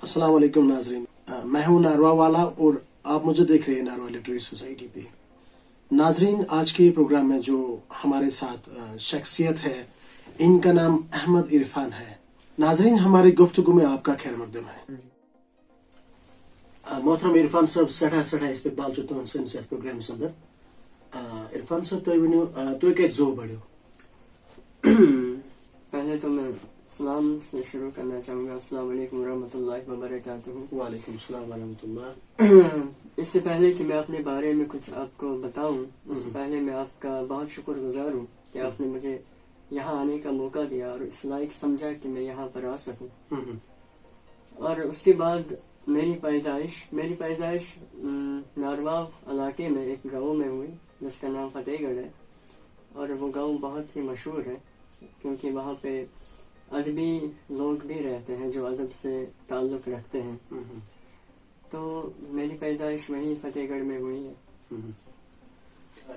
अस्सलाम वालेकुम नाजरीन, मैं हूं नारवा वाला और आप मुझे देख रहे हैं नारवा लिटरेरी सोसाइटी पे। नाजरीन, आज के प्रोग्राम में जो हमारे साथ शख्सियत है, इनका नाम अहमद इरफान है। नाजरीन, हमारी गुफ्तगू में आपका खैर मकदम है। मोहतरम इरफान साहब, सठा इस्तकबाल चो तुहन सन्स प्रोग्राम अंदर। इरफान साहब, तुम वनो तुम कत जो बड़ो? पहले तो मैं सलाम से शुरू करना चाहूँगा। अस्सलाम वालेकुम रहमतुल्लाहि व बरकातुहू। वालेकुम सलाम व रहमतुल्लाह। इससे पहले कि मैं अपने बारे में कुछ आपको बताऊं, उससे पहले मैं आपका बहुत शुक्रगुजार हूँ कि आपने मुझे यहाँ आने का मौका दिया और इस लायक समझा कि मैं यहाँ पर आ सकूं। और उसके बाद मेरी पैदाइश नारवा इलाके में एक गांव में हुई जिसका नाम फतेहगढ़ है। और वो गांव बहुत ही मशहूर है क्योंकि वहाँ पे अदबी लोग भी रहते हैं जो अदब से ताल्लुक़ रखते हैं। तो मेरी पैदाइश वहीं फतेहगढ़ में हुई है।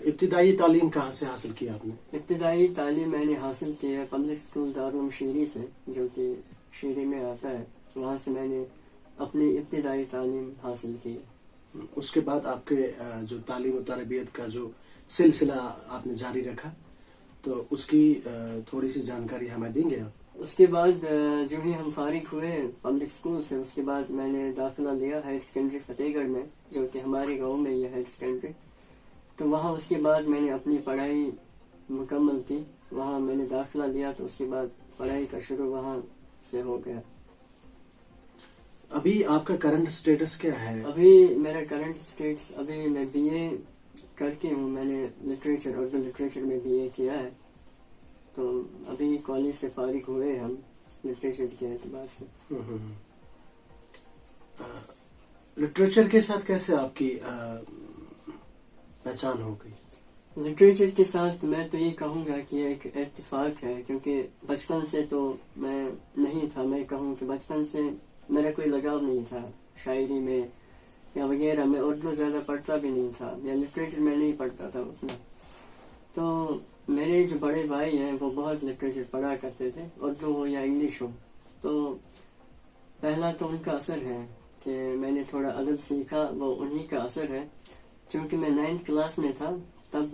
इब्तिदाई तालीम कहाँ से हासिल की आपने? इब्तिदाई तालीम मैंने हासिल की है पब्लिक स्कूल दारुल शीरी से, जो कि शीरी में आता है। वहाँ से मैंने अपनी इब्तिदाई तालीम हासिल की है। उसके बाद आपके जो तालीम और तरबियत का जो सिलसिला आपने जारी रखा, तो उसकी थोड़ी सी जानकारी हमें देंगे आप? उसके बाद जो ही हम फारिग हुए पब्लिक स्कूल से, उसके बाद मैंने दाखिला लिया हायर सेकेंडरी फतेहगढ़ में, जो कि हमारे गांव में ही है हायर सेकेंडरी। तो वहाँ उसके बाद मैंने अपनी पढ़ाई मुकम्मल की। वहाँ मैंने दाखिला लिया तो उसके बाद पढ़ाई का शुरू वहाँ से हो गया। अभी आपका करंट स्टेटस क्या है? अभी मेरा करंट स्टेटस, अभी मैं बीए करके हूँ। मैंने लिटरेचर, उर्दू लिटरेचर में बीए किया है। तो अभी कॉलेज से फारिग हुए हम लिटरेचर के एतबार से। लिटरेचर के साथ कैसे आपकी पहचान हो गई? लिटरेचर के साथ मैं तो ये कहूँगा कि एक इत्तेफाक है, क्योंकि बचपन से तो मैं नहीं था। मैं कहूँ कि बचपन से मेरा कोई लगाव नहीं था शायरी में या वगैरह। मैं उर्दू ज़्यादा पढ़ता भी नहीं था, या लिटरेचर में नहीं पढ़ता था उतना। तो मेरे जो बड़े भाई हैं वो बहुत लिटरेचर पढ़ा करते थे, उर्दू हो या इंग्लिश हो। तो पहला तो उनका असर है कि मैंने थोड़ा अदब सीखा, वो उन्हीं का असर है। चूँकि मैं 9th क्लास में था तब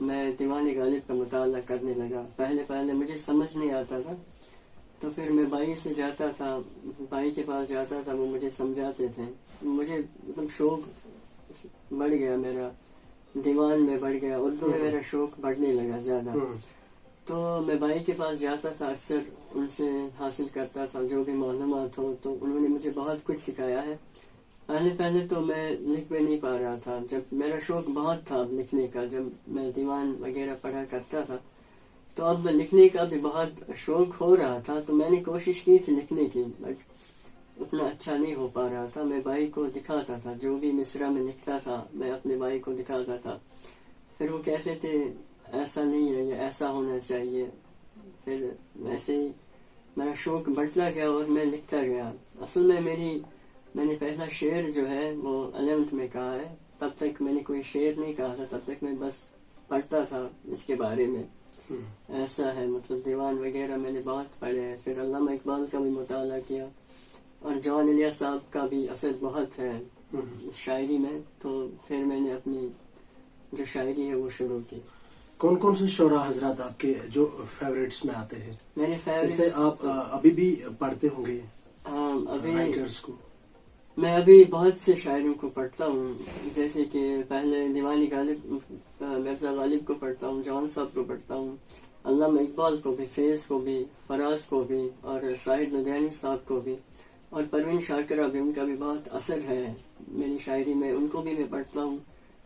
मैं दीवान गालिब का मुताला करने लगा। पहले मुझे समझ नहीं आता था, तो फिर मैं भाई से जाता था, भाई के पास जाता था, वो मुझे समझाते थे। मुझे मतलब शौक बढ़ गया, मेरा दीवान में बढ़ गया, उर्दू में मेरा शौक बढ़ने लगा ज़्यादा। तो मैं भाई के पास जाता था, अक्सर उनसे हासिल करता था जो भी मालूमात हो। तो उन्होंने मुझे बहुत कुछ सिखाया है। पहले तो मैं लिख भी नहीं पा रहा था। जब मेरा शौक बहुत था लिखने का, जब मैं दीवान वगैरह पढ़ा करता था, तो अब लिखने का भी बहुत शौक हो रहा था। तो मैंने कोशिश की थी लिखने की, बट उतना अच्छा नहीं हो पा रहा था। मैं भाई को दिखाता था, जो भी मिसरा में लिखता था मैं अपने भाई को दिखाता था। फिर वो कहते थे ऐसा नहीं है, या ऐसा होना चाहिए। फिर वैसे ही मेरा शौक बढ़ता गया और मैं लिखता गया। असल में मैंने पहला शेर जो है वो 11th में कहा है। तब तक मैंने कोई शेर नहीं कहा था, तब तक मैं बस पढ़ता था इसके बारे में। ऐसा है, मतलब दीवान वगैरह मैंने बहुत पढ़े हैं। फिर अल्लामा इकबाल का भी मुताला किया, और जॉन इलिया साहब का भी असर बहुत है शायरी में। तो फिर मैंने अपनी जो शायरी है वो शुरू की। कौन कौन से शोरा हजरात आपके जो फेवरेट्स में आते हैं? मेरे फेवरेट, जैसे आप अभी भी पढ़ते होंगे अभी राइटर्स को? मैं अभी बहुत से शायरों को पढ़ता हूँ। जैसे कि पहले दीवानी गालिब, मिर्जा गालिब को पढ़ता हूँ, जॉन साहब को पढ़ता हूँ, अल्लामा इकबाल को भी, फैज़ को भी, फराज को भी, और साहिद लुधियानी साहब को भी, और परवीन शाकरा भी। उनका भी बहुत असर है मेरी शायरी में, उनको भी मैं पढ़ता हूँ।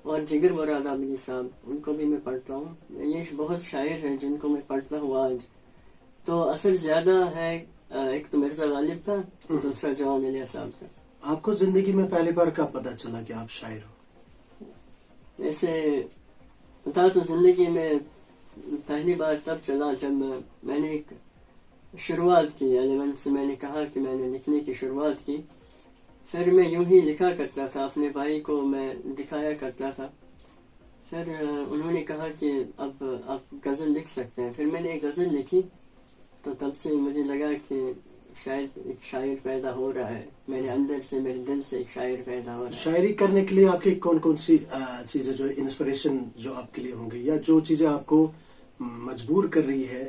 और जिगर मुराद आबदी साहब, उनको भी मैं पढ़ता हूँ। ये बहुत शायर हैं जिनको मैं पढ़ता हूँ आज। तो असर ज़्यादा है, एक तो मिर्जा गालिब का, दूसरा जॉन इलिया साहब का। आपको जिंदगी में पहली बार कब पता चला कि आप शायर हो? ऐसे पता तो जिंदगी में पहली बार तब चला जब मैंने एक शुरुआत की। 11 से मैंने कहा कि मैंने लिखने की शुरुआत की। फिर मैं यूं ही लिखा करता था, अपने भाई को मैं दिखाया करता था। फिर उन्होंने कहा कि अब आप गज़ल लिख सकते हैं। फिर मैंने एक गज़ल लिखी, तो तब से मुझे लगा कि शायद एक शायर पैदा हो रहा है मेरे अंदर से, मेरे दिल से एक शायर पैदा हो रहा है. शायरी करने के लिए आपकी कौन कौन सी चीजें जो इंस्पिरेशन जो आपके लिए होंगी, या जो चीजें आपको मजबूर कर रही है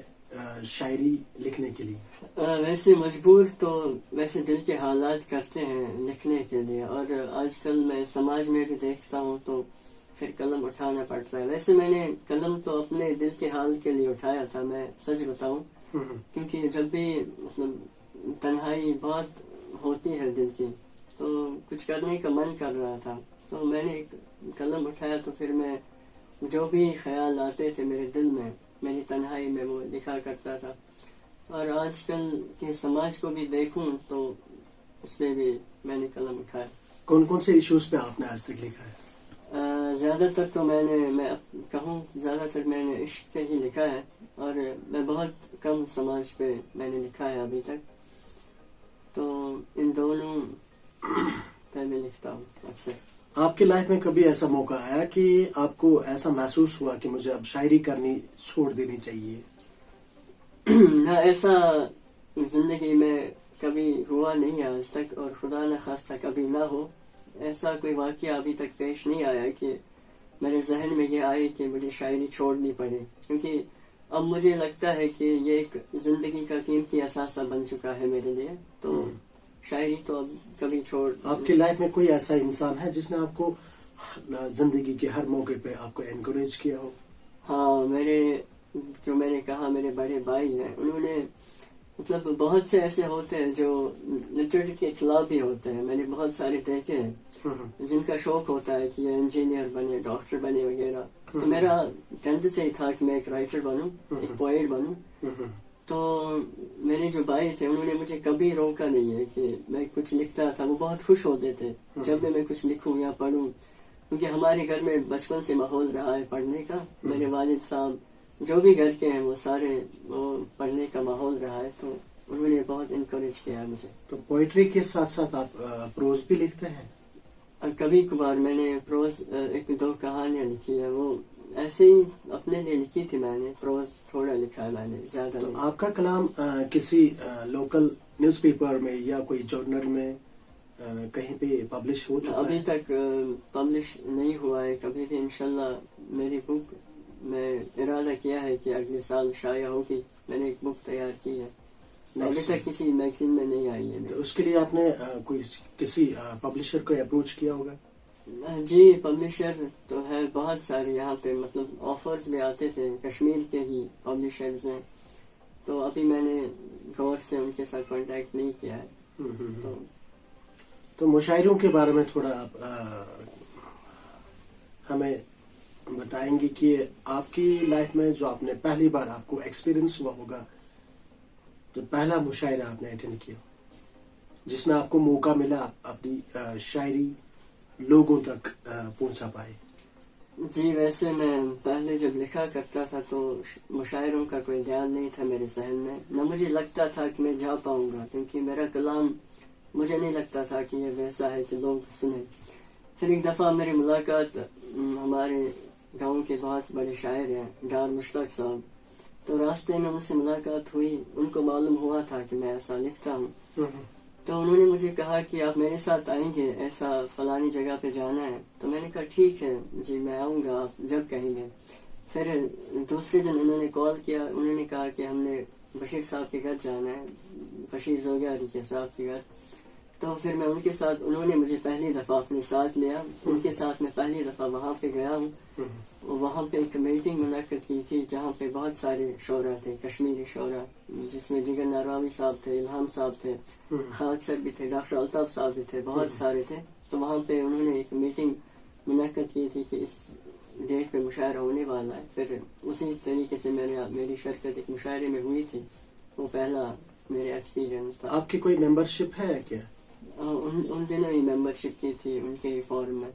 शायरी लिखने के लिए? वैसे मजबूर तो वैसे दिल के हालात करते हैं लिखने के लिए, और आजकल मैं समाज में भी देखता हूँ तो फिर कलम उठाना पड़ता है. वैसे मैंने कलम तो अपने दिल के हाल के लिए उठाया था, मैं सच बताऊं, क्योंकि जब भी मतलब तन्हाई बहुत होती है दिल की, तो कुछ करने का मन कर रहा था, तो मैंने एक कलम उठाया, तो फिर मैं जो भी ख्याल आते थे मेरे दिल में, मेरी तन्हाई में, वो लिखा करता था. और आजकल के समाज को भी देखूं तो इस पे भी मैंने कलम उठाया. कौन कौन से इश्यूज पे आपने आज तक लिखा है? ज़्यादातर तो मैं कहूँ ज़्यादातर मैंने इश्क पे ही लिखा है, और मैं बहुत कम समाज पे मैंने लिखा है अभी तक. तो इन दोनों पे मैं लिखता हूँ अक्सर. आपकी लाइफ में कभी ऐसा मौका आया कि आपको ऐसा महसूस हुआ कि मुझे अब शायरी करनी छोड़ देनी चाहिए? ना, ऐसा जिंदगी में कभी हुआ नहीं आज तक, और खुदा न खास्ता कभी ना हो. ऐसा कोई वाकया अभी तक पेश नहीं आया कि मेरे जहन में ये आए कि मुझे शायरी छोड़नी पड़े, क्योंकि अब मुझे लगता है कि ये एक जिंदगी का कीमती असासा बन चुका है मेरे लिए. तो शायरी तो अब कभी छोड़. आपकी लाइफ में कोई ऐसा इंसान है जिसने आपको जिंदगी के हर मौके पे आपको एनकरेज किया हो? हाँ, मैंने कहा मेरे बड़े भाई हैं, उन्होंने मतलब बहुत से ऐसे होते हैं जो लिटरेचर के खिलाफ भी होते हैं. मैंने बहुत सारे देखे हैं जिनका शौक होता है कि ये इंजीनियर बने, डॉक्टर बने वगैरह. तो मेरा 10th से ही था कि मैं एक राइटर बनूं, एक पोएट बनूं. तो मेरे जो भाई थे उन्होंने मुझे कभी रोका नहीं है कि मैं कुछ लिखता था. वो बहुत खुश होते थे जब मैं कुछ लिखूं या पढ़ूं, क्योंकि हमारे घर में बचपन से माहौल रहा है पढ़ने का. मेरे वालिद साहब जो भी घर के हैं वो सारे वो पढ़ने का माहौल रहा है, तो उन्होंने बहुत इनकरेज किया मुझे. तो पोइट्री के साथ साथ आप प्रोज भी लिखते हैं? कभी कभार मैंने प्रोज 1-2 कहानियां लिखी है, वो ऐसे ही अपने लिए लिखी थी मैंने. प्रोज थोड़ा लिखा है मैंने, ज्यादा तो नहीं. आपका कलाम किसी लोकल न्यूज़पेपर में या कोई जर्नल में कहीं पे पब्लिश हो चुका अभी है? तक पब्लिश नहीं हुआ है कभी भी. इंशाल्लाह मेरी बुक, मैं इरादा किया है कि अगले साल शाया होगी. मैंने एक बुक तैयार की है, अभी तक किसी मैगजीन में नहीं आई है. तो उसके लिए आपने कोई किसी पब्लिशर को अप्रोच किया होगा? जी, पब्लिशर तो है बहुत सारे यहाँ पे, मतलब ऑफर्स भी आते थे. कश्मीर के ही पब्लिशर्स हैं, तो अभी मैंने गौर से उनके साथ कांटेक्ट नहीं किया है. तो मुशायरों के बारे में थोड़ा आप हमें बताएंगे कि आपकी लाइफ में जो आपने पहली बार आपको एक्सपीरियंस हुआ होगा, जो पहला मुशायरा आपने अटेंड किया जिसमें आपको मौका मिला अपनी शायरी लोगों तक पहुंचा पाए? जी, वैसे मैं पहले जब लिखा करता था तो मुशायरों का कोई ध्यान नहीं था मेरे जहन में, न मुझे लगता था कि मैं जा पाऊंगा, क्योंकि मेरा कलाम मुझे नहीं लगता था कि ये वैसा है कि लोग सुने. फिर एक दफ़ा मेरी मुलाकात हमारे गांव के बहुत बड़े शायर हैं डार मुश्ताक साहब, तो रास्ते में उनसे मुलाकात हुई. उनको मालूम हुआ था कि मैं ऐसा लिखता हूँ, तो उन्होंने मुझे कहा कि आप मेरे साथ आएंगे, ऐसा फलानी जगह पे जाना है. तो मैंने कहा ठीक है जी, मैं आऊँगा, आप जब कहेंगे. फिर दूसरे दिन उन्होंने कॉल किया, उन्होंने कहा कि हमने बशीर साहब के घर जाना है, बशीर जोगियारी के साहब के घर. तो फिर मैं उनके साथ, उन्होंने मुझे पहली दफ़ा अपने साथ लिया, उनके साथ मैं पहली दफ़ा वहाँ पे गया हूँ. वहाँ पे एक मीटिंग मुनक़्क़िद की थी जहाँ पे बहुत सारे शोरा थे, कश्मीरी शोरा, जिसमें जिगर नारावी साहब थे, इल्हाम साहब थे, खाद सर भी थे, डॉक्टर अल्ताफ साहब भी थे, बहुत सारे थे. तो वहाँ पे उन्होंने एक मीटिंग मुनक़्क़िद की थी कि इस डेट पे मुशायरा होने वाला है. फिर उसी तरीके से मेरी शिरकत एक मुशायरे में हुई थी. वो पहला मेरे एक्सपीरियंस था. आपकी कोई मेंबरशिप है क्या? उन दिनों ही मेंबरशिप की थी उनके ही फॉर्म में.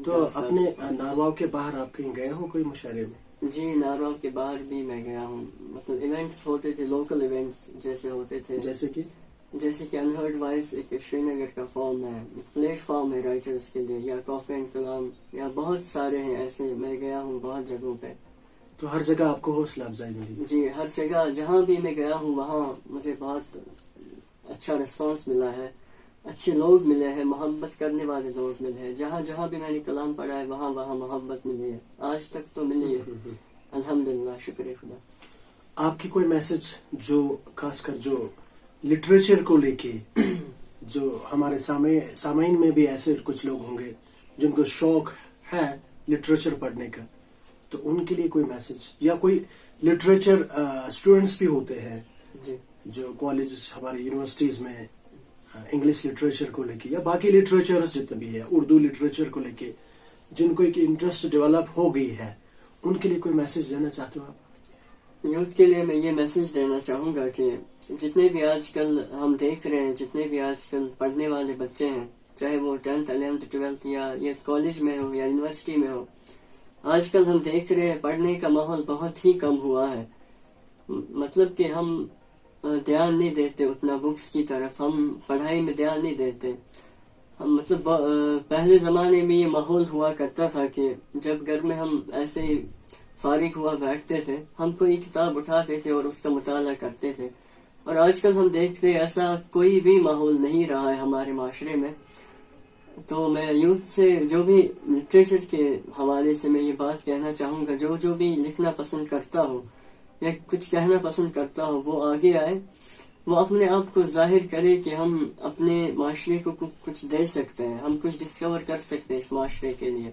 तो अपने नारवाव के बाहर आप कहीं गए हो कोई मुशायरे में? जी, नारवाव के बाहर भी मैं गया हूँ. मतलब इवेंट्स होते थे, लोकल इवेंट्स जैसे होते थे, जैसे कि अनहर्ड वॉइस एक श्रीनगर का फॉर्म है, प्लेटफॉर्म है राइटर्स के लिए, या कॉफी एंड कलाम, या बहुत सारे हैं ऐसे. मैं गया हूँ बहुत जगहों पे. तो हर जगह आपको हौसला अफजाई मिली? जी, हर जगह जहाँ भी मैं गया हूँ वहाँ मुझे बहुत اچھا رسپانس ملا ہے, اچھے لوگ ملے ہیں, محبت کرنے والے لوگ ملے ہیں. جہاں جہاں بھی میں نے کلام پڑھا ہے وہاں وہاں محبت ملی ہے, آج تک تو ملی ہے الحمدللہ, شکر خدا. آپ کی کوئی میسج جو خاص کر جو لٹریچر کو لے کے, جو ہمارے سامعین میں بھی ایسے کچھ لوگ ہوں گے جن کو شوق ہے لٹریچر پڑھنے کا, تو ان کے لیے کوئی میسج, یا کوئی لٹریچر اسٹوڈنٹس بھی ہوتے ہیں جی جو کالج ہماری یونیورسٹیز میں انگلش لٹریچر کو لے کے یا باقی لٹریچر جتنے بھی ہے اردو لٹریچر کو لے کے جن کو ایک انٹرسٹ ڈیولپ ہو گئی ہے, ان کے لیے کوئی میسج دینا چاہتے ہو آپ؟ یوتھ کے لیے میں یہ میسج دینا چاہوں گا کہ جتنے بھی آج کل ہم دیکھ رہے ہیں, جتنے بھی آج کل پڑھنے والے بچے ہیں, چاہے وہ 10th 11th 12th یا یہ کالج میں ہو یا یونیورسٹی میں ہو, آج کل ہم دیکھ رہے ہیں پڑھنے کا ماحول بہت ہی کم ہوا ہے. مطلب کہ ہم دھیان نہیں دیتے اتنا بکس کی طرف, ہم پڑھائی میں دھیان نہیں دیتے. ہم مطلب پہلے زمانے میں یہ ماحول ہوا کرتا تھا کہ جب گھر میں ہم ایسے ہی فارغ ہوا بیٹھتے تھے, ہم کوئی کتاب اٹھاتے تھے اور اس کا مطالعہ کرتے تھے. اور آج کل ہم دیکھتے ہیں ایسا کوئی بھی ماحول نہیں رہا ہے ہمارے معاشرے میں. تو میں یوتھ سے جو بھی لٹریچر کے حوالے سے میں یہ بات کہنا چاہوں گا, جو بھی لکھنا پسند کرتا ہو یا کچھ کہنا پسند کرتا ہو وہ آگے آئے, وہ اپنے آپ کو ظاہر کرے کہ ہم اپنے معاشرے کو کچھ دے سکتے ہیں, ہم کچھ ڈسکور کر سکتے ہیں اس معاشرے کے لیے.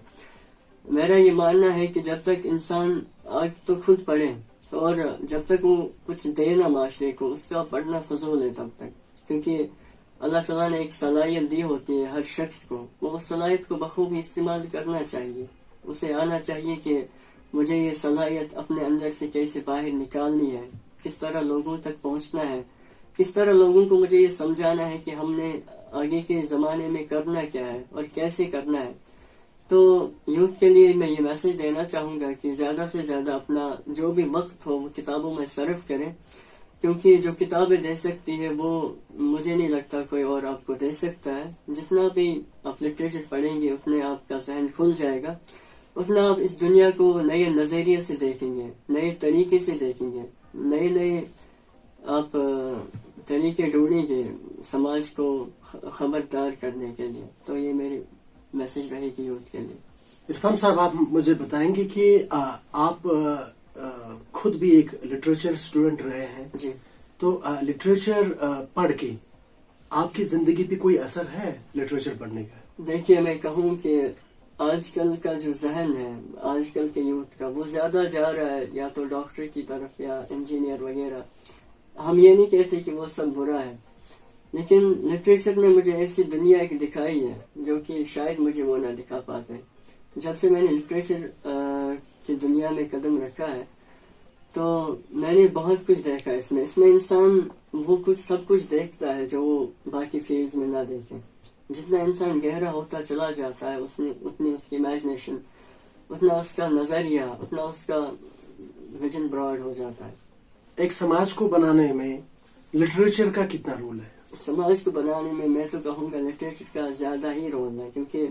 میرا یہ ماننا ہے کہ جب تک انسان آج تو خود پڑھے اور جب تک وہ کچھ دے نا معاشرے کو, اس کا پڑھنا فضول ہے تب تک, کیونکہ اللہ تعالیٰ نے ایک صلاحیت دی ہوتی ہے ہر شخص کو, وہ اس صلاحیت کو بخوبی استعمال کرنا چاہیے. اسے آنا چاہیے کہ مجھے یہ صلاحیت اپنے اندر سے کیسے باہر نکالنی ہے, کس طرح لوگوں تک پہنچنا ہے, کس طرح لوگوں کو مجھے یہ سمجھانا ہے کہ ہم نے آگے کے زمانے میں کرنا کیا ہے اور کیسے کرنا ہے. تو یوتھ کے لیے میں یہ میسج دینا چاہوں گا کہ زیادہ سے زیادہ اپنا جو بھی وقت ہو وہ کتابوں میں صرف کریں, کیونکہ جو کتابیں دے سکتی ہے وہ مجھے نہیں لگتا کوئی اور آپ کو دے سکتا ہے. جتنا بھی آپ لٹریچر پڑھیں گے اتنے آپ کا ذہن کھل جائے گا, اتنا آپ اس دنیا کو نئے نظریے سے دیکھیں گے, نئے طریقے سے دیکھیں گے, نئے آپ طریقے ڈھونڈیں گے سماج کو خبردار کرنے کے لیے. تو یہ میری میسج رہے گی یوتھ کے لیے. عرفان صاحب, آپ مجھے بتائیں گے کہ آپ خود بھی ایک لٹریچر اسٹوڈنٹ رہے ہیں, جی. تو لٹریچر پڑھ کے آپ کی زندگی پہ کوئی اثر ہے لٹریچر پڑھنے کا؟ دیکھیے, میں کہوں کہ آج کل کا جو ذہن ہے آج کل کے یوتھ کا, وہ زیادہ جا رہا ہے یا تو ڈاکٹر کی طرف یا انجینئر وغیرہ. ہم یہ نہیں کہتے کہ وہ سب برا ہے, لیکن لٹریچر نے مجھے ایسی دنیا ایک دکھائی ہے جو کہ شاید مجھے وہ نہ دکھا پاتے. جب سے میں نے لٹریچر کی دنیا میں قدم رکھا ہے تو میں نے بہت کچھ دیکھا ہے. اس میں انسان وہ سب کچھ دیکھتا ہے جو وہ باقی فیلڈز میں نہ دیکھے. جتنا انسان گہرا ہوتا چلا جاتا ہے اتنی اس کی امیجنیشن, اتنا اس کا نظریہ, اتنا اس کا ویژن براڈ ہو جاتا ہے. ایک سماج کو بنانے میں لٹریچر کا کتنا رول ہے؟ سماج کو بنانے میں میں تو کہوں گا لٹریچر کا زیادہ ہی رول ہے, کیونکہ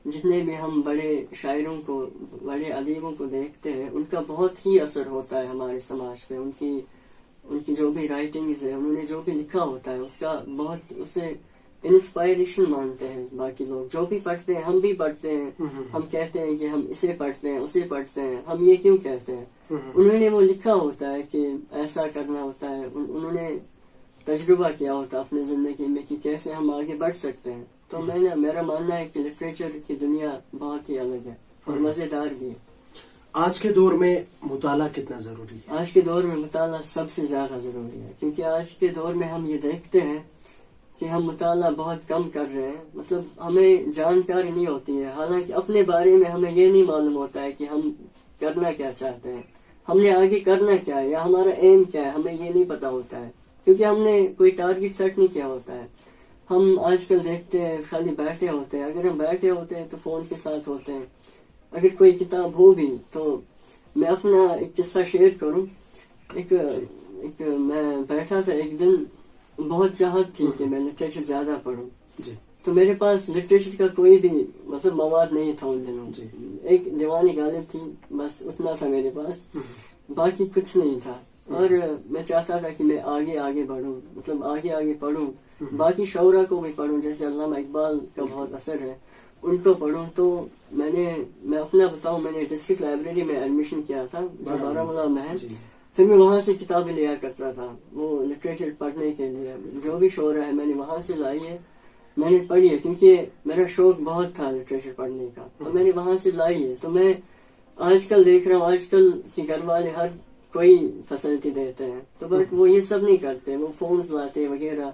جتنے بھی ہم بڑے شاعروں کو, بڑے ادیبوں کو دیکھتے ہیں, ان کا بہت ہی اثر ہوتا ہے ہمارے سماج پہ. ان کی جو بھی رائٹنگز ہے, انہوں نے جو بھی لکھا ہوتا ہے, اس کا بہت اسے انسپائریشن مانتے ہیں باقی لوگ. جو بھی پڑھتے ہیں, ہم بھی پڑھتے ہیں, ہم کہتے ہیں کہ ہم اسے پڑھتے ہیں اسے پڑھتے ہیں. ہم یہ کیوں کہتے ہیں؟ انہوں نے وہ لکھا ہوتا ہے کہ ایسا کرنا ہوتا ہے, انہوں نے تجربہ کیا ہوتا ہے اپنے زندگی میں کہ کیسے ہم آگے بڑھ سکتے ہیں. تو میرا ماننا ہے کہ لٹریچر کی دنیا بہت ہی الگ ہے اور مزیدار بھی ہے. آج کے دور میں مطالعہ کتنا ضروری ہے؟ آج کے دور میں مطالعہ سب سے زیادہ ضروری ہے, کیونکہ آج کے دور میں ہم یہ دیکھتے ہیں کہ ہم مطالعہ بہت کم کر رہے ہیں. مطلب ہمیں جانکاری نہیں ہوتی ہے, حالانکہ اپنے بارے میں ہمیں یہ نہیں معلوم ہوتا ہے کہ ہم کرنا کیا چاہتے ہیں, ہم نے آگے کرنا کیا ہے یا ہمارا ایم کیا ہے, ہمیں یہ نہیں پتا ہوتا ہے, کیونکہ ہم نے کوئی ٹارگٹ سیٹ نہیں کیا ہوتا ہے. ہم آج کل دیکھتے ہیں خالی بیٹھے ہوتے ہیں. اگر ہم بیٹھے ہوتے ہیں تو فون کے ساتھ ہوتے ہیں. اگر کوئی کتاب ہو بھی تو میں اپنا ایک قصہ شیئر کروں. ایک میں بیٹھا تھا ایک دن, بہت چاہت تھی کہ میں لٹریچر زیادہ پڑھوں, تو میرے پاس لٹریچر کا کوئی بھی مطلب مواد نہیں تھا ان دنوں. ایک دیوانی غالب تھی, بس اتنا تھا میرے پاس, باقی کچھ نہیں تھا. اور میں چاہتا تھا کہ میں آگے بڑھوں, مطلب آگے پڑھوں, باقی شعرا کو بھی پڑھوں، جیسے علامہ اقبال کا بہت اثر ہے، ان کو پڑھوں. تو میں اپنا بتاؤں، میں نے ڈسٹرکٹ لائبریری میں ایڈمیشن کیا تھا جو بارہمولہ میں ہے. پھر میں وہاں سے کتابیں لیا کرتا تھا وہ لٹریچر پڑھنے کے لیے. جو بھی شعرا ہے میں نے وہاں سے لائی ہے، میں نے پڑھی ہے، کیونکہ میرا شوق بہت تھا لٹریچر پڑھنے کا، تو میں نے وہاں سے لائی ہے. تو میں آج کل دیکھ رہا ہوں، آج کل کے گھر والے ہر کوئی فیسلٹی دیتے ہیں، تو بٹ وہ یہ سب نہیں کرتے، وہ فونز لاتے وغیرہ.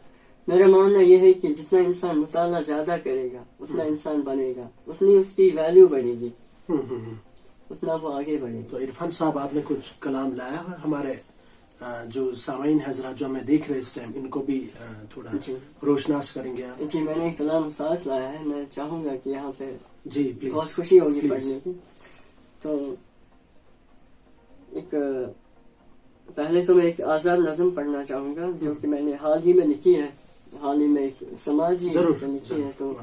میرا ماننا یہ ہے کہ جتنا انسان مطالعہ زیادہ کرے گا اتنا انسان بنے گا، اتنی اس کی ویلیو بڑھے گی، اتنا وہ آگے بڑھے گا. تو عرفان صاحب آپ نے کچھ کلام لایا ہے ہمارے جو سامعین حضرات جو ہمیں دیکھ رہے اس ٹائم، ان کو بھی تھوڑا روشناس کریں گے آپ؟ جی میں نے کلام ساتھ لایا ہے، میں چاہوں گا کہ یہاں پہ جی پلیز، بہت خوشی ہوگی پڑھنے کی. تو پہلے تو میں ایک آزاد نظم پڑھنا چاہوں گا جو کہ میں نے حال ہی میں لکھی ہے، حال ہی میں ایک سماجی لکھی ہے. تو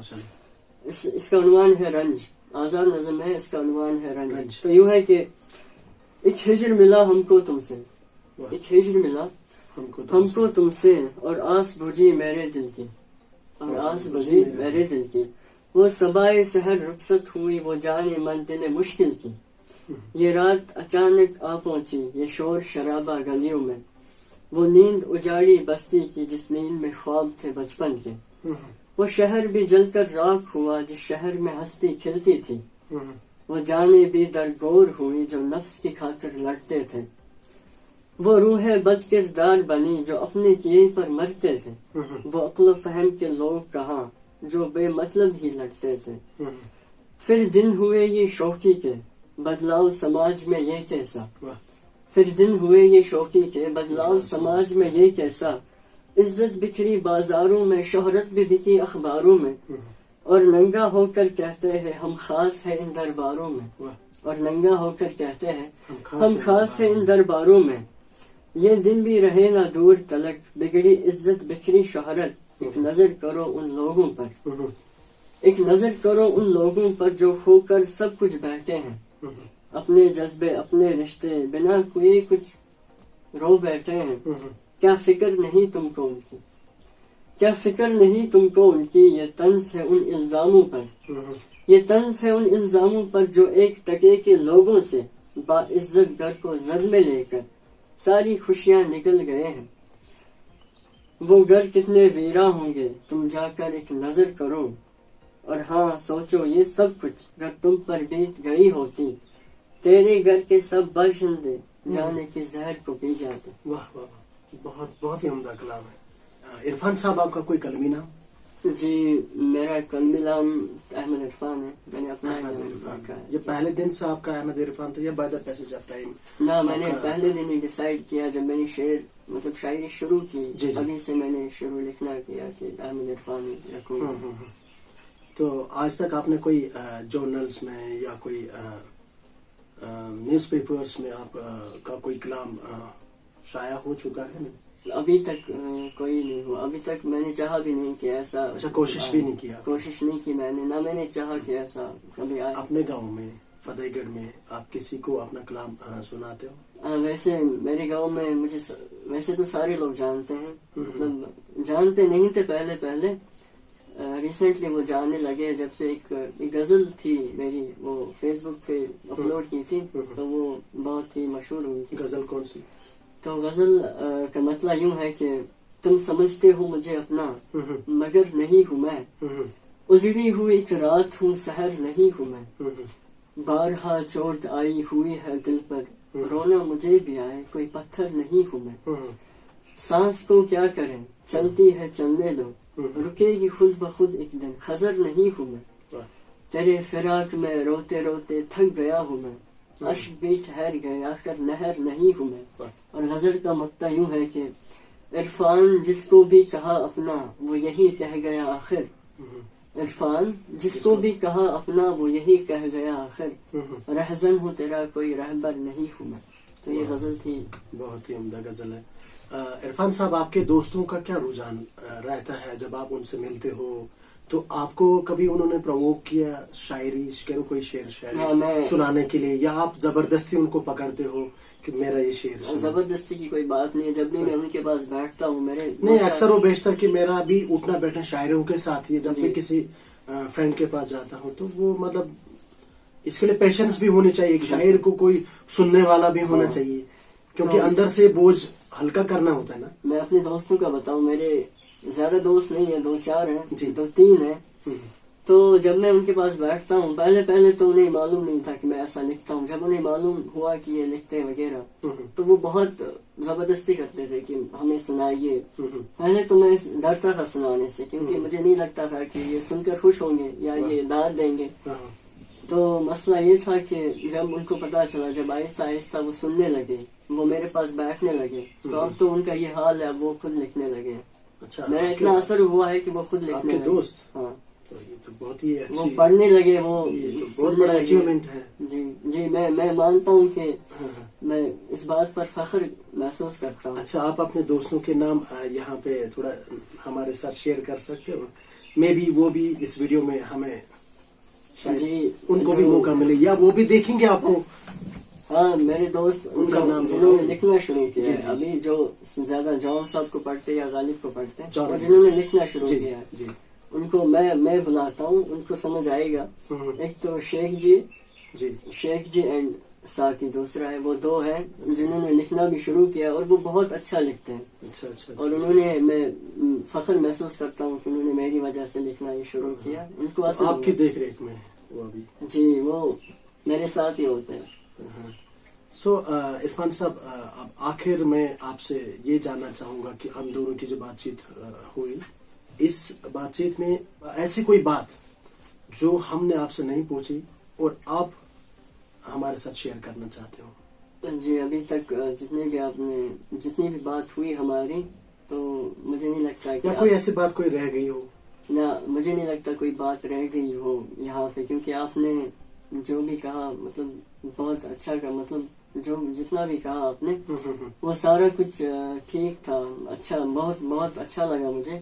اس کا عنوان ہے رنج. آزاد نظم ہے، اس کا عنوان ہے رنج. تو یوں ہے کہ ایک ہجر ملا ہم کو تم سے، ایک ہجر ملا ہم کو تم سے، اور آس بجھی میرے دل کی، اور آس بجھی میرے دل کی. وہ صبائے سحر رخصت ہوئی، وہ جانے من دل مشکل کی. یہ رات اچانک آ پہنچی، یہ شور شرابہ گلیوں میں. وہ نیند اجاڑی بستی کی، جس نیند میں خواب تھے بچپن کے. وہ شہر بھی جل کر راکھ ہوا، جس شہر میں ہستی کھلتی تھی. وہ جانے بھی درگور ہوئی، جو نفس کی خاطر لڑتے تھے. وہ روح بد کردار بنی، جو اپنے کیے پر مرتے تھے. وہ عقل و فہم کے لوگ کہاں، جو بے مطلب ہی لڑتے تھے. پھر دن ہوئے یہ شوخی کے، بدلاؤ سماج میں یہ کیسا. پھر دن ہوئے یہ شوخی کے، بدلاؤ سماج میں یہ کیسا. عزت بکھری بازاروں میں، شہرت بھی بکی اخباروں میں. اور ننگا ہو کر کہتے ہیں ہم خاص ہیں ان درباروں میں. اور ننگا ہو کر کہتے ہیں ہم خاص ہیں ان درباروں میں. یہ دن بھی رہے نہ دور تلک، بگڑی عزت بکھری شہرت. ایک نظر کرو ان لوگوں پر، ایک نظر کرو ان لوگوں پر، جو ہو کر سب کچھ بیٹھے ہیں. اپنے جذبے اپنے رشتے بنا کوئی کچھ رو بیٹھے ہیں. کیا فکر نہیں تم کو ان کی، کیا فکر نہیں تم کو ان کی. یہ طنز ہے ان الزاموں پر، یہ طنز ہے ان الزاموں پر، جو ایک ٹکے کے لوگوں سے باعزت گھر کو زد میں لے کر ساری خوشیاں نکل گئے ہیں. وہ گھر کتنے ویراں ہوں گے، تم جا کر ایک نظر کرو. اور ہاں سوچو یہ سب کچھ اگر تم پر بیت گئی ہوتی، تیرے گھر کے سب باشندے جانے کے زہر کو پی جاتے. واہ واہ، بہت بہت ہی عمدہ کلام ہے. عرفان صاحب آپ کا کوئی کلمی نام؟ جی میرا کلمی نام احمد عرفان ہے. میں نے اپنا احمد عرفان. یہ پہلے دن سے آپ کا احمد عرفان تھا یا بعد پیسج آف ٹائم؟ نہ، میں نے پہلے دن ہی ڈیسائیڈ کیا جب میں نے شاعری شروع کی. ابھی سے میں نے شروع لکھنا کیا کہ احمد عرفان رکھوں. تو آج تک آپ نے کوئی جورنلز میں یا کوئی نیوز پیپرز میں آپ کا کوئی کلام شائع ہو چکا ہے؟ ابھی تک کوئی نہیں ہوا. ابھی تک میں نے چاہا بھی نہیں کہ ایسا. اچھا، کوشش بھی نہیں کیا؟ کوشش نہیں کی میں نے، نہ میں نے چاہا کہ ایسا کبھی آئے. اپنے گاؤں میں فتح گڑھ میں آپ کسی کو اپنا کلام سناتے ہو؟ ویسے میرے گاؤں میں مجھے ویسے تو سارے لوگ جانتے ہیں، مطلب جانتے نہیں تھے پہلے. ریسنٹلی وہ جاننے لگے جب سے ایک غزل تھی میری، وہ فیس بک پہ اپلوڈ کی تھی تو وہ بہت ہی مشہور ہوئی تھی. غزل کون سی؟ تو غزل کا مطلب یوں ہے کہ تم سمجھتے ہو مجھے اپنا، مگر نہیں ہوں میں. اجڑی ہوئی ایک رات ہوں، سحر نہیں ہوں میں. بارہا چوٹ آئی ہوئی ہے دل پر، رونا مجھے بھی آئے کوئی پتھر نہیں ہوں میں. سانس کو کیا کریں چلتی ہے چلنے دو، رکے گی خود بخود ایک دن، خضر نہیں ہوں میں. تیرے فراق میں روتے روتے تھک گیا ہوں میں، اشک بھی ٹھہر گئے آخر نہر نہیں ہوں میں. اور غزل کا مقطع یوں ہے کہ عرفان جس کو بھی کہا اپنا، وہ یہی کہہ گیا آخر. عرفان جس کو بھی کہا اپنا، وہ یہی کہہ گیا آخر. رہزن ہوں تیرا کوئی رہبر نہیں ہوں میں. تو یہ غزل تھی. بہت ہی عمدہ غزل ہے. عرفان صاحب، آپ کے دوستوں کا کیا رجحان رہتا ہے جب آپ ان سے ملتے ہو तो आपको कभी उन्होंने प्रोवोक किया शायरी करो कोई शेर हाँ, शायरी मैं सुनाने के लिए, या आप जबरदस्ती उनको पकड़ते हो कि मेरा ये शेर सुनो? जबरदस्ती की कोई बात नहीं है। जब भी मैं उनके पास बैठता हूँ, मेरे नहीं, अक्सर वो बेशतर कि मेरा भी उठना बैठना शायरों के साथ ही है। जब जी। भी किसी फ्रेंड के पास जाता हूँ तो वो मतलब इसके लिए पेशेंस भी होनी चाहिए। एक शायर को कोई सुनने वाला भी होना चाहिए, क्योंकि तो- अंदर से बोझ हल्का करना होता है ना। मैं अपने दोस्तों का बताऊं, मेरे ज्यादा दोस्त नहीं है, 2-4 जी। हैं, 2-3 हैं। तो जब मैं उनके पास बैठता हूँ, पहले पहले तो उन्हें मालूम नहीं था कि मैं ऐसा लिखता हूँ। जब उन्हें मालूम हुआ कि ये लिखते हैं वगैरह, तो वो बहुत जबरदस्ती करते थे कि हमें सुनाइए। पहले तो मैं डरता था सुनाने से, क्योंकि मुझे नहीं लगता था कि ये सुनकर खुश होंगे या ये दाद देंगे। तो मसला ये था कि जब उनको पता चला, जब आहिस्ता आहिस्ता वो सुनने लगे, वो मेरे पास बैठने लगे, तो अब तो उनका ये हाल है, वो खुद लिखने लगे। अच्छा, मेरा इतना असर हुआ है कि वो खुद लिखने आपके लगे। दोस्त? हाँ, तो ये तो बहुत ही वो अच्छी, पढ़ने लगे, वो ये तो बहुत सुनने बड़ा लगे। अचीवमेंट है। जी जी, मैं मानता हूँ कि हाँ। मैं इस बात पर फख्र महसूस करता हूँ। अच्छा, आप अपने दोस्तों के नाम यहाँ पे थोड़ा हमारे साथ शेयर कर सकते हो? मे बी वो भी इस वीडियो में हमें शायद जी, उनको भी जो- मौका मिले, या वो भी देखेंगे आपको। हाँ, मेरे दोस्त उनका नाम जिन्होंने बताओ। लिखना शुरू किया जी, है, जी। अभी जो ज्यादा जॉन साहब को पढ़ते या गालिब को पढ़ते हैं, जॉन और साहब। जिन्होंने लिखना शुरू जी किया है, जी। उनको मैं बुलाता हूँ, उनको समझ आएगा। एक तो शेख जी एंड साकी दूसरा है, वो 2 हैं जिन्होंने लिखना भी शुरू किया, और वो बहुत अच्छा लिखते हैं। अच्छा अच्छा। और उन्होंने, मैं फख्र महसूस करता हूँ कि उन्होंने मेरी वजह से लिखना ये शुरू किया। उनको तो असर आपकी हुआ। देख रेख में वो अभी। जी, वो मेरे साथ ही होते हैं। सो इरफान साहब, अब आखिर में आपसे ये जानना चाहूंगा कि हम दोनों की जो बातचीत हुई, इस बातचीत में ऐसी कोई बात जो हमने आपसे नहीं पूछी और आप हमारे साथ शेयर करना चाहते हो? जी, अभी तक जितनी भी बात हुई हमारी, तो मुझे नहीं लगता कि या कोई ऐसी बात कोई रह गई हो? मुझे नहीं लगता कोई बात रह गई हो यहाँ पे, क्योंकि आपने जो भी कहा, मतलब बहुत अच्छा का, मतलब जो जितना भी कहा आपने, वो सारा कुछ ठीक था। अच्छा, बहुत बहुत अच्छा लगा मुझे।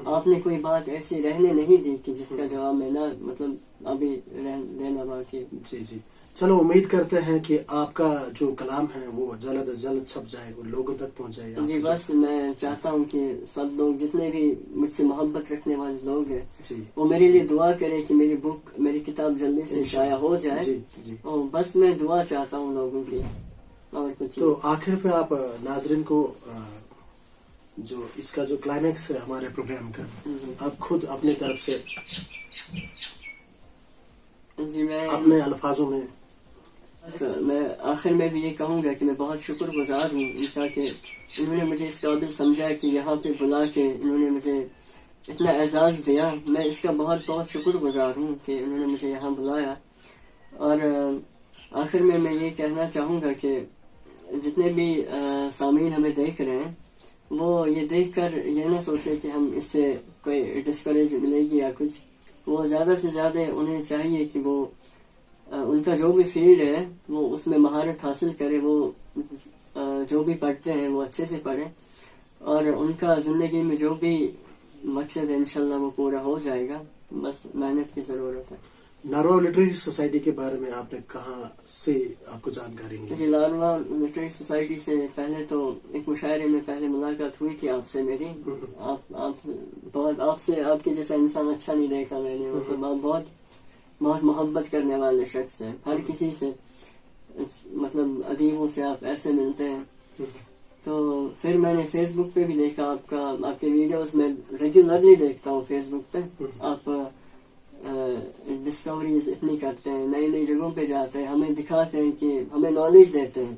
आपने कोई बात ऐसी रहने नहीं दी कि जिसका जवाब मैं ना, मतलब अभी देना बाकी। जी जी। चलो, उम्मीद करते हैं कि आपका जो कलाम है वो जल्द से जल्द छप जाए और लोगों तक पहुंच जाए। जी, बस मैं चाहता हूँ कि सब लोग, जितने भी मुझसे मोहब्बत रखने वाले लोग हैं, जी वो मेरे लिए दुआ करें कि मेरी किताब जल्दी से शाया हो जाए। जी जी। और बस मैं दुआ चाहता हूँ लोगों की, और कुछ तो आखिर पे आप नाजरीन को जो इसका जो क्लाइमेक्स है हमारे प्रोग्राम का, जी। आप खुद अपने तरफ से जी, मैं अपने अल्फाजों में। मैं आखिर में भी ये कहूँगा कि मैं बहुत शुक्रगुजार हूँ इनका कि इन्होंने मुझे इस काबिल समझा कि यहाँ पे बुला के इन्होंने मुझे इतना एजाज़ दिया। मैं इसका बहुत बहुत शुक्रगुजार हूँ कि इन्होंने मुझे यहाँ बुलाया। और आखिर में मैं ये कहना चाहूँगा कि जितने भी सामीन हमें देख रहे हैं, वो ये देख कर ये ना सोचे कि हम इससे कोई डिस्करेज मिलेगी या कुछ। वो ज़्यादा से ज़्यादा उन्हें चाहिए कि वो उनका जो भी फील्ड है वो उसमें महारत हासिल करे। वो जो भी पढ़ते हैं वो अच्छे से पढ़ें, और उनका ज़िंदगी में जो भी मकसद है इंशाल्लाह वो पूरा हो जाएगा। बस मेहनत की ज़रूरत है। नारवा लिटरेरी सोसाइटी के बारे में आपने कहाँ से आपको जानकारी मिली? जी, नारवा लिटरेरी सोसाइटी से पहले तो एक मुशायरे में पहले मुलाकात हुई थी आपसे मेरी। आपसे आपके जैसा इंसान अच्छा नहीं देखा मैंने। मतलब आप बहुत बहुत मोहब्बत करने वाले शख्स हैं। हर किसी से, मतलब अदीबों से आप ऐसे मिलते हैं। तो फिर मैंने फेसबुक पे भी देखा आपके वीडियोस में रेगुलरली देखता हूँ फेसबुक पे। आप डिस्कवरीज इतनी करते हैं, नई नई जगहों पे जाते हैं, हमें दिखाते हैं, कि हमें नॉलेज देते हैं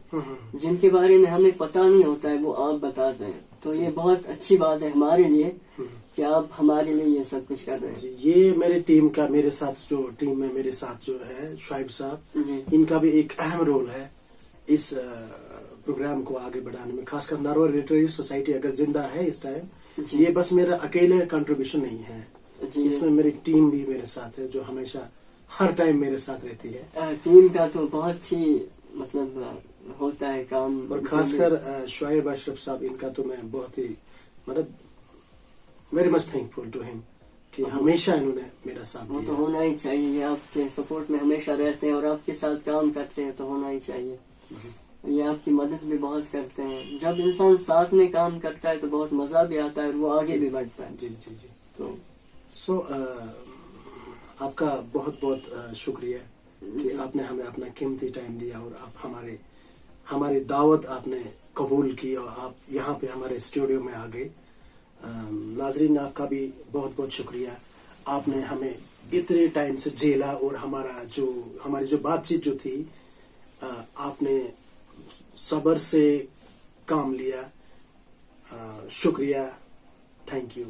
जिनके बारे में हमें पता नहीं होता है, वो आप बताते हैं। तो ये बहुत अच्छी बात है हमारे लिए कि आप हमारे लिए ये सब कुछ कर रहे हैं। ये मेरे टीम का, मेरे साथ जो टीम में मेरे साथ जो है शुआइब साहब, जी इनका भी एक अहम रोल है इस प्रोग्राम को आगे बढ़ाने में। खासकर नारवा लिटरेरी सोसाइटी अगर जिंदा है इस टाइम, जी ये बस मेरा अकेले कंट्रीब्यूशन नहीं है। जी। इसमें मेरी टीम भी मेरे साथ है जो हमेशा हर टाइम मेरे साथ रहती है। टीम का तो बहुत ही मतलब होता है काम। और खासकर शुआइब अशरफ साहब, इनका तो मैं बहुत ही मतलब very much thankful to him कि हमेशा इन्होंने मेरा साथ वो तो दिया। होना ही चाहिए, ये आपके सपोर्ट में हमेशा रहते हैं और आपके साथ काम करते हैं तो होना ही चाहिए। ये आपकी मदद भी बहुत करते हैं। जब इंसान साथ में काम करता है तो बहुत मजा भी आता है और वो आगे भी बढ़ता है। जी जी जी। तो सो आपका बहुत बहुत शुक्रिया कि आपने हमें अपना कीमती टाइम दिया और आप हमारी दावत आपने कबूल की और आप यहाँ पे हमारे स्टूडियो में आ गए। नाजरीन, आपका भी बहुत बहुत शुक्रिया, आपने हमें इतने टाइम से झेला और हमारी जो बातचीत जो थी आपने सब्र से काम लिया। शुक्रिया, थैंक यू।